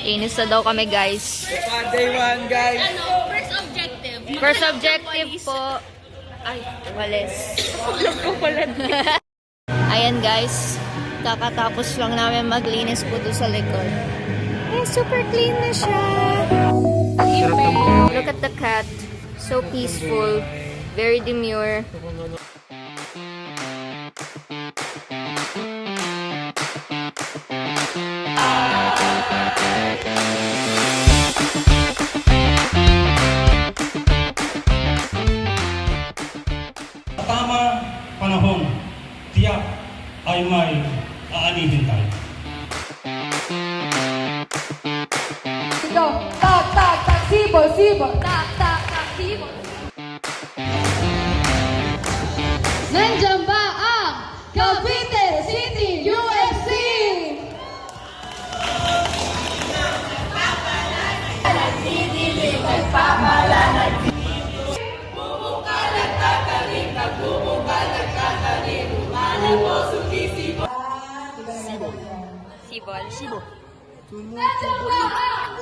Inis na daw kami, guys. Day 1, guys. First objective. First objective po. Ay, walis. Ayan, guys. Kakatapos lang namin maglinis po doon sa likod. Eh, super clean na siya. Look at the cat. So peaceful. Very demure. Tamang panahon, tiyak ay may aanihin tayo. Go! Tak, tak, tak, sibol, sibol! Tak, tak, tak, sibol! Nandiyan ba ang Cavite City UFC? Sibol. Nandiyan ba ang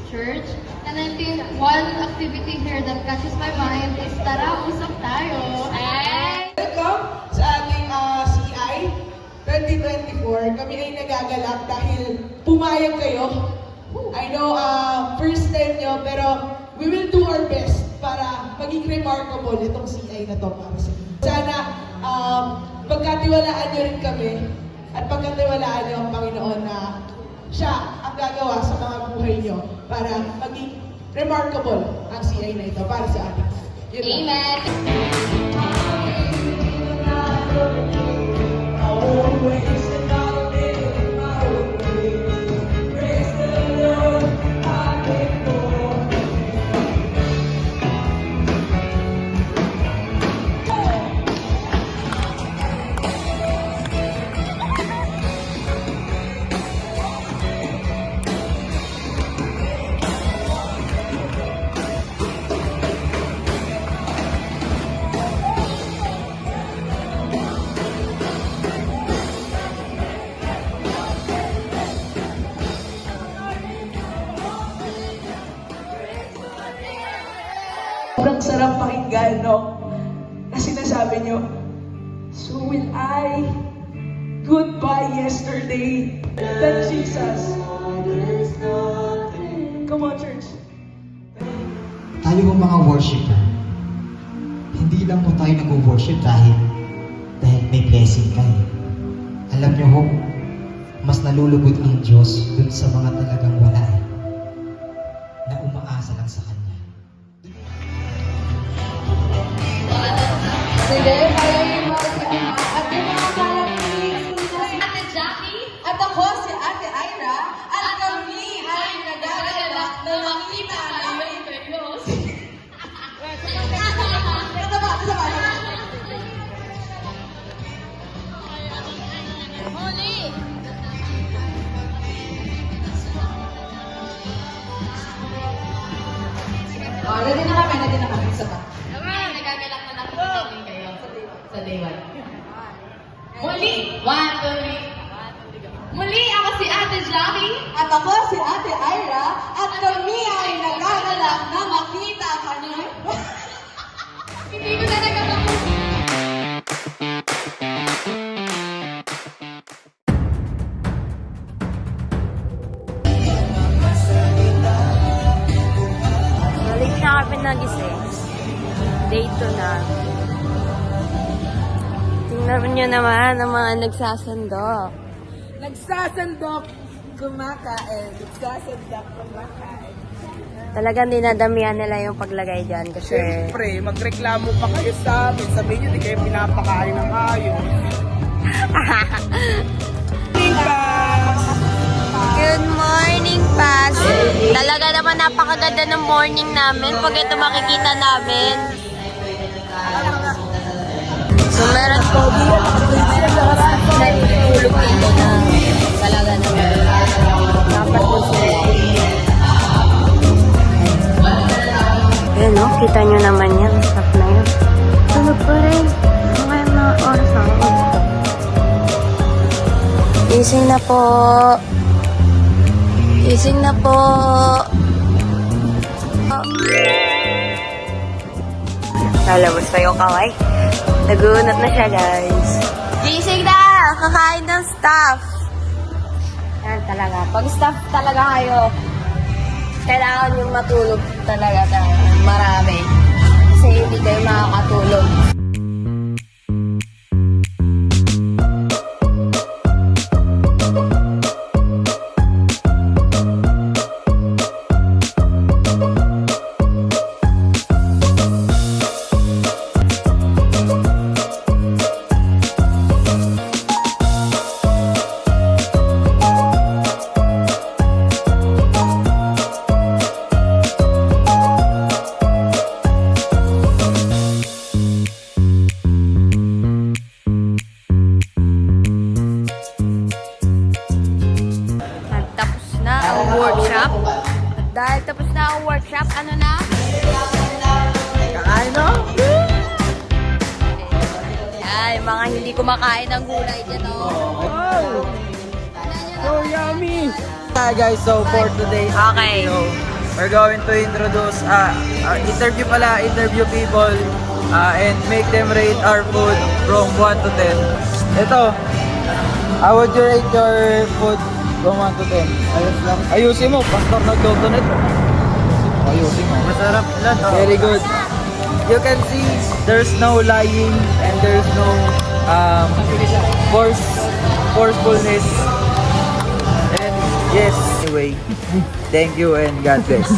Church. And I think one activity here that catches my mind is tara, usap tayo. Welcome sa ating CI 2024. Kami ay nagagalak dahil pumayag kayo. I know, first time nyo, pero we will do our best para maging remarkable itong CI na to para sa inyo. Sana pagkatiwalaan nyo rin kami at pagkatiwalaan nyo ang Panginoon na siya ang gagawa sa mga buhay nyo para maging remarkable ang CI na ito para sa atin. Yun lang. Sobrang sarap pakinggan, no? Na sinasabi nyo, so will I, goodbye yesterday, than Jesus. Come on, church. Tayo ang mga worshiper. Hindi lang po tayo nag-worship dahil may blessing ka eh. Alam niyo ho, mas nalulugod ang Diyos dun sa mga talagang wala eh. Na umaasa lang sa Kanya. Sige, kaya yung mga si Ama at yung mga kalapit si Ate Jackie, at ako si Ate Ira at kami ay nagagalak na makita namin kayo. Kasama. Huli! Ready na kami. Isa pa. Nagagalak na nakita kayo sa day 1. Huli! 1, 2, 3. si Ate Ira at kami ay nagagalak na makita kami. Hindi ko talaga makuha. Balik na kami nagising. Day 2 na. Tingnan nyo naman ang mga nagsasandok. Nagsasandok, kumakain. Nagsasandok, kumakain. Talagang dinadamihan nila yung paglagay dyan kasi... Siyempre, magreklamo pa kayo sa amin. Sabihin nyo, di kayo pinapakain ng hayop. Good morning, Pas! Talaga naman napakaganda ng morning namin pag ito makikita namin. So, meron po nalulog dito na talaga naman. Dapat po sila. Ayan o, kita nyo naman yan. Stop na yun. Tulog pa rin. Mga mga oras na ako. Gising na po. Gising na po. Lalabas pa yung kaway. Nagunat na siya, guys. Gising na! Kakain ng stuff. Yan talaga. Pag stuff talaga kayo, kailangan yung matulog talaga marami. Kasi hindi kayo makakatulog. Tapos na ang workshop. Dahil tapos na ang workshop, ano na? Kakain no? Ay, mga hindi kumakain ng gulay dyan, oh. So yummy! Hi guys, so for today, Okay. We're going to introduce, interview people and make them rate our food from 1 to 10. Ito, how would you rate your food from 1 to 10? Ayos lang. Ayusin mo, pastor nagluto nito. Ayusin mo. Masarap lang. Very good. You can see there's no lying and there's no forcefulness. And yes, anyway, thank you and God bless.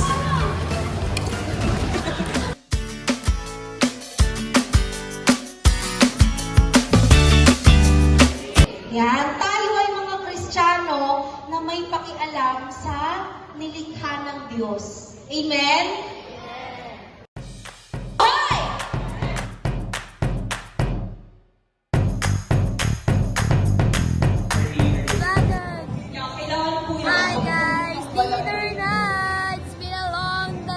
Yan, tayo ay mga Kristiyano na may pakialam sa nilikha ng Diyos. Amen? Hoy! Kailangan po yun. Hi guys! Dinner na! It's been a long day!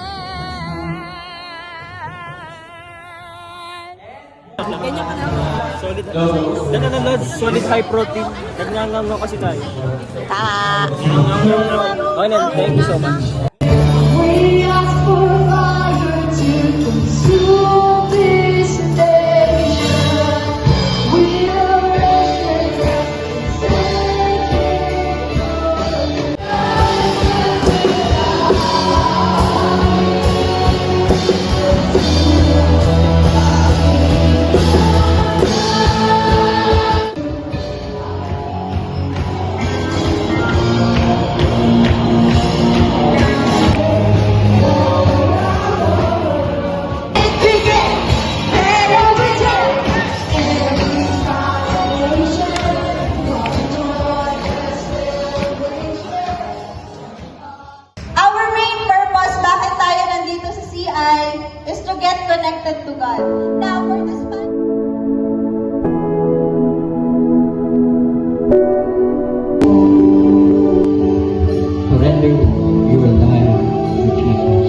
Solid high protein. Nagngangang kasi tayo. Tama! Okay na, thank you so much. We ask for fire to consume this nation. We are Our main purpose, bakit tayo nandito sa CI, is to get connected to God. Now, for this Surrender your life to Jesus.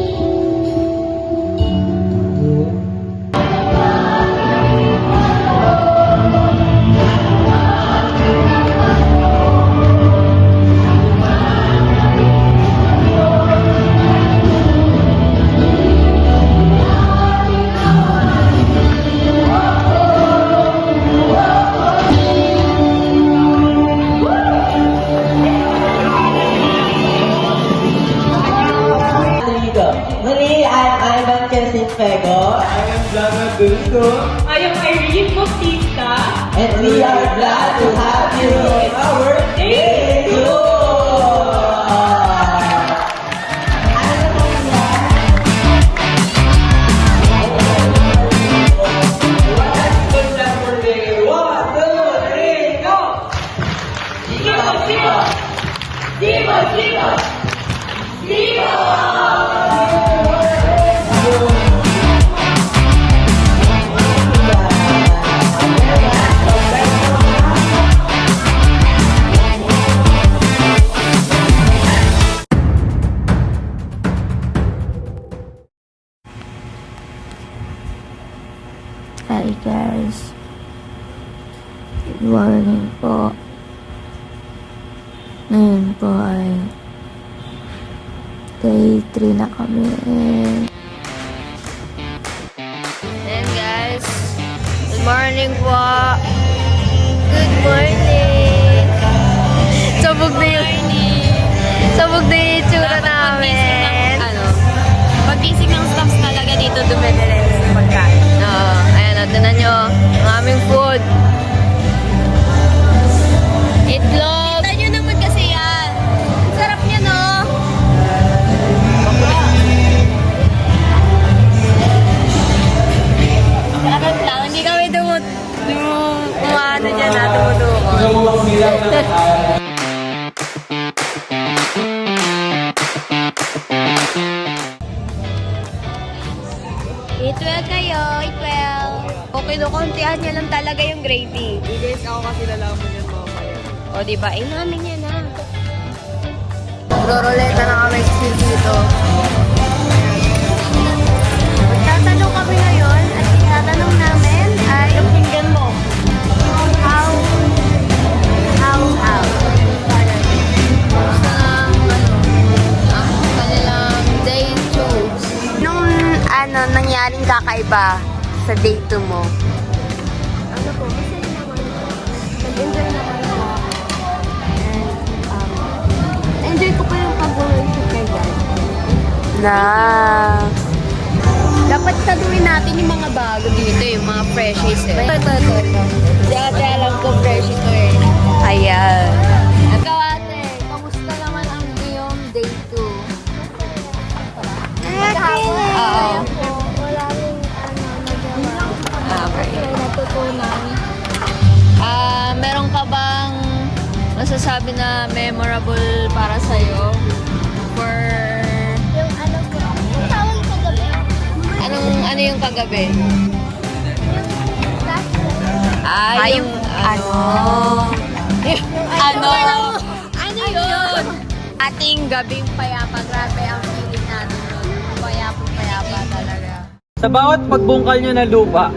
Jet Pego. I am Blanca Gusto. I am Irene Bautista. And we are glad to have you in our day tour! Hi guys. Good morning po. Ngayon po ay day 3 na kami. Ayan guys. Good morning po. Good morning. Sabog na yung itsura namin. Pag-gising ng staffs talaga dito dumediretso sa pagkain. Oo. Ayan, tignan nyo. Ang aming food. Itlog! Kita nyo naman kasi yan. Ang sarap niya, no? Sarap lang. Hindi kami umano dyan na tumutukon. Eat well kayo, eat well. Okay, kontihan niya lang talaga yung gravy. Guys, ako kasi lalaman niya mamaya. O, diba? Namin yan, ha? Roroleta na kami dito. Magtatanong kami ngayon at itatanong namin ay yung pinggan mo. How? Ang kanilang day 2. Nung nangyaring kakaiba sa day 2 mo? Ano po? Masaya naman. Nag-enjoy naman ako. And, enjoy ko pa yung pag-worship kay God. Dapat saluhin natin yung mga bago dito, yung mga freshies eh. Ito. Dati alam ko fresh ito eh. Ayan. Ikaw ate, kamusta naman ang iyong day 2? Oo. Wala rin nagawa. Okay. Natutunan. Meron ka bang masasabi na memorable para sa'yo? For... Yung ano po, yung tawag kagabi. Ano yung kagabi? Yung ano? Ano yun? Ating gabing payapa. Grabe ang feeling natin yun. Payapa talaga. Sa bawat pagbungkal nyo ng lupa,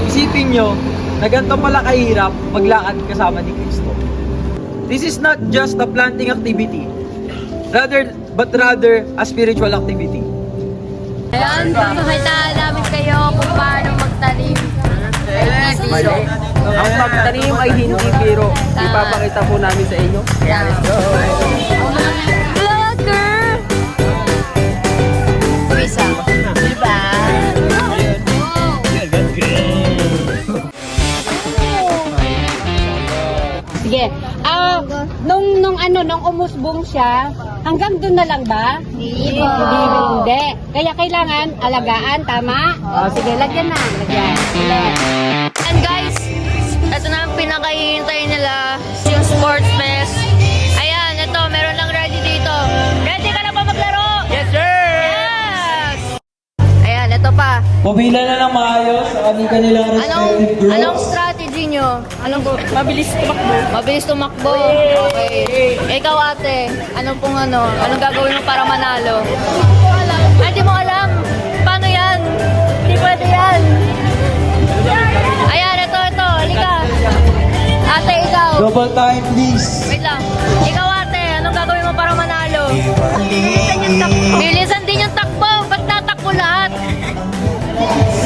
isipin nyo na ganito pala kahirap maglakad kasama ni Kristo. This is not just a planting activity, but rather a spiritual activity. Ayan, pakita namin kayo kung paano magtanim. Ang pagtanim ay hindi biro. Ipapakita po namin sa inyo. Let's go! Vlogger! Isa. Diba? Sige. Nung umusbong siya, hanggang doon na lang ba? Hindi. Kaya kailangan alagaan, tama? O, sige, lagyan na. Lagyan. And guys, ito na ang pinakahihintay nila, yung sports fest. Ayan, ito, meron lang ready dito. Ready ka na pa maglaro? Yes, sir! Yes! Ayan, ito pa. Pumila na ng maayos sa kanilang respective groups. Anong strategy nyo? Mabilis tumakbo. Mabilis tumakbo. Okay. Ikaw ate, anong gagawin mo para manalo? Hindi mo alam. Paano yan? Hindi pwede yan. Ayan, ito. Halika. Ate, ikaw. Double time, please. Wait lang. Ikaw ate, anong gagawin mo para manalo? Bilisan yung takbo. Bilisan din yung takbo. Ba't tatakbo lahat?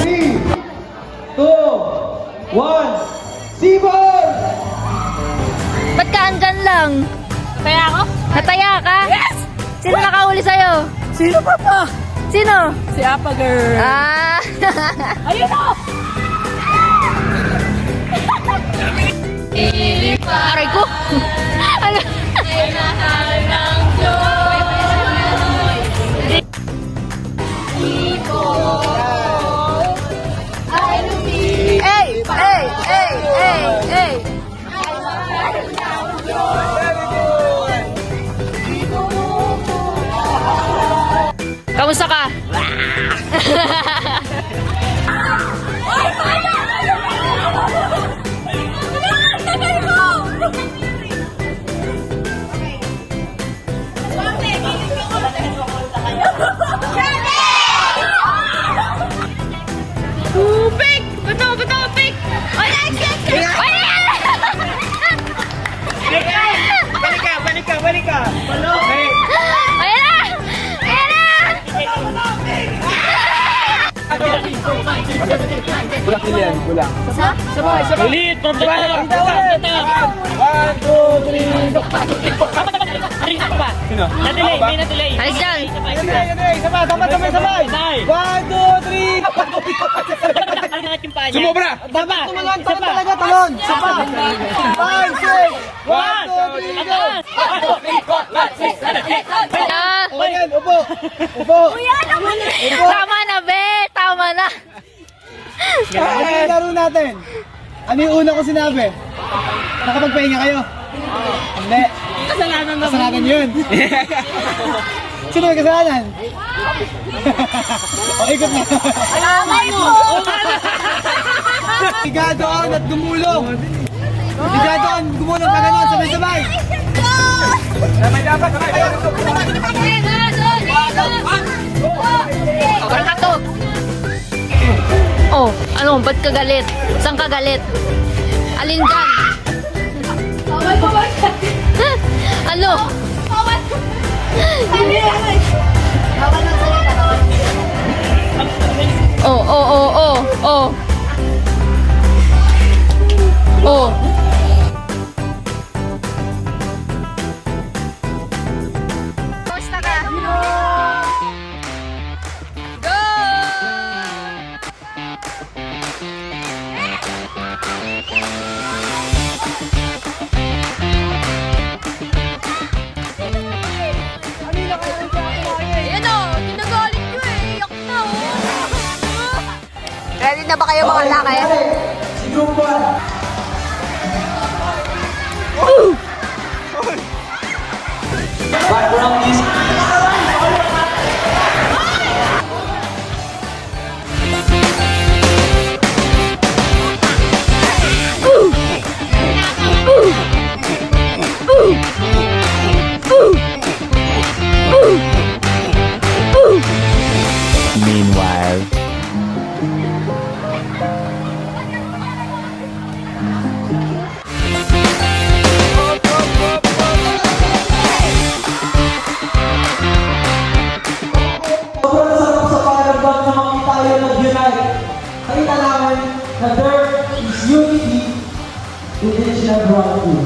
3, 2, 1, Sibol! Ba't ka andyan lang? Nataya ako? Nataya ka? Yes! Sino nakahuli sa'yo? Sino pa pa? Sino? Si Apa Girl. Ah! Ayun o! Aray ko! Ano? Hey! Hey! Hey! Hey! Hey! Kamusta ka? Pig! Bato! Bato! Pig! Ay! Ay! Balik ka! Hey! Ayan na! Ayan na! Bulang yan, bulang. Ulit! Pagbabalang! 1, 2, 3. Sino? Na-delay! May na-delay! Alis dyan! Sabay! 1, 2, 3. Sumobra! Tama! Talon talaga, talon! Sapa! 5, 6, 1, 2, 3, go! Ah! Ayan, upo! Upo! Tama na, be! Tama na! Ano yung laro natin? Ano yung una ko sinabi? Nakapagpahinga kayo? Hindi. Kasalanan yun. Sino may kasalanan? O, ikot na. Bigadoon at gumulong. Bigadoon, gumulong pa ganon, sabay-sabay. Parang to! Oh, ano? Ba't ka galit? Saan ka galit? Alin dyan? Ano? Oh, oh, oh, oh, oh. Oh. Kamusta ka? Go! Ayan o, ginagalit nyo eh. Iyak na o. Ready na ba kayo mga laki? Meanwhile. Sa pakiramdam na makita tayo nag-unite. Nakita namin na there is unity in each and every one of you.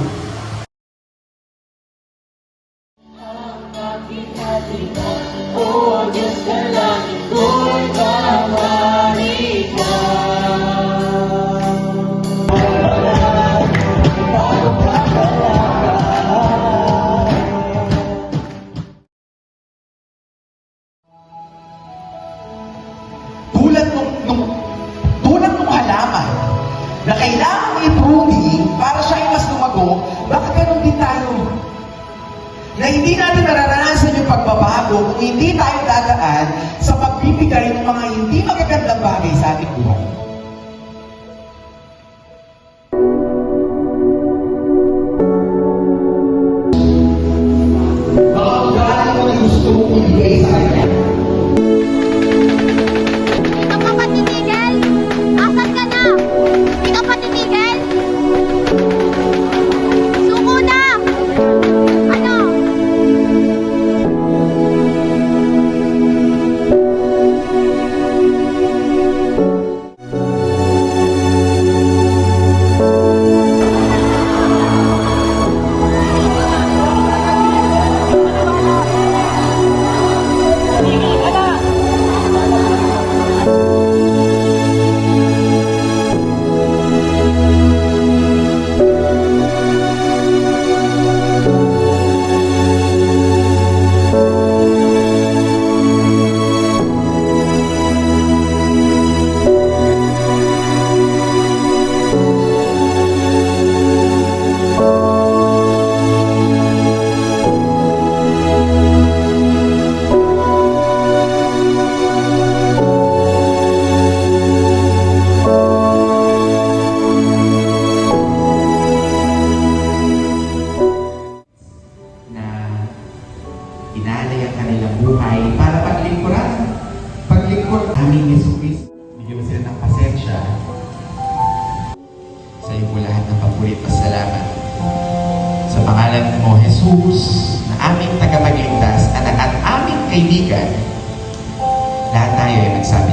Tulad nung halaman na kailangan i-pruning para siya ay mas lumago, bakit ganun din tayo? Na hindi natin nararanasan yung pagbabago kung hindi tayo dadaan sa pagbibigay ng mga hindi magagandang bagay sa ating buhay. Mga ugali mo na gusto mong ibigay sa kanya. Ikaw pa patitigil? Asan ka na? Ikaw patitigil? Suko na! Ano? inalay ang kanilang buhay para paglingkod aming Yesu Cristo. Bigyan mo sila ng pasensya. Sa iyo po lahat ng papurit pasalamat. Sa pangalan mo, Jesus, na aming tagapagligtas, anak at aming kaibigan, lahat tayo ay magsabi